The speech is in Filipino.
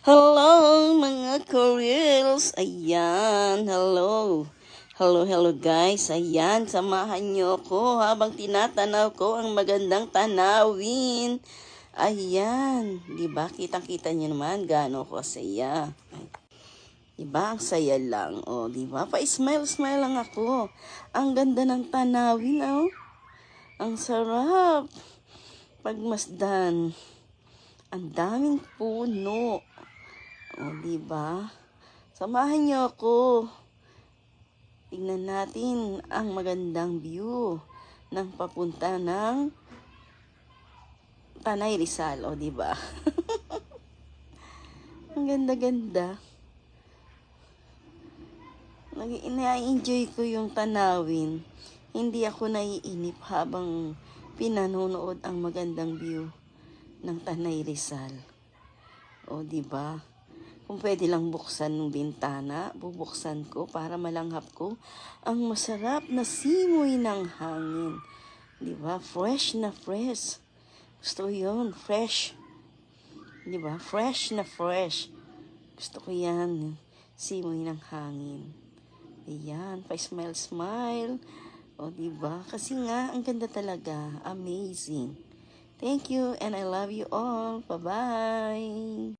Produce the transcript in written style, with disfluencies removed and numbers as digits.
Hello mga Koreals! Ayan, hello. Hello guys. Ayan, samahan nyo ko habang tinatanaw ko ang magandang tanawin. Ayan, di ba? Kitang-kita nyo naman gaano ko saya. Di ba? Ang saya lang. O, di ba? Pa-smile lang ako. Ang ganda ng tanawin, oh. Ang sarap. Pagmasdan. Ang daming puno. O, diba? Samahan niyo ako. Tingnan natin ang magandang view ng papunta ng Tanay Rizal. O, diba? Ang ganda-ganda. Na-enjoy ko yung tanawin. Hindi ako naiinip habang pinanonood ang magandang view ng Tanay Rizal. O, diba? Kung pwede lang buksan ng bintana, bubuksan ko para malanghap ko ang masarap na simoy ng hangin. Diba? Fresh na fresh. Gusto ko yun, fresh. Diba? Fresh na fresh. Gusto ko yan, simoy ng hangin. Ayan, pa-smile. O, diba? Kasi nga, ang ganda talaga. Amazing. Thank you and I love you all. Bye-bye.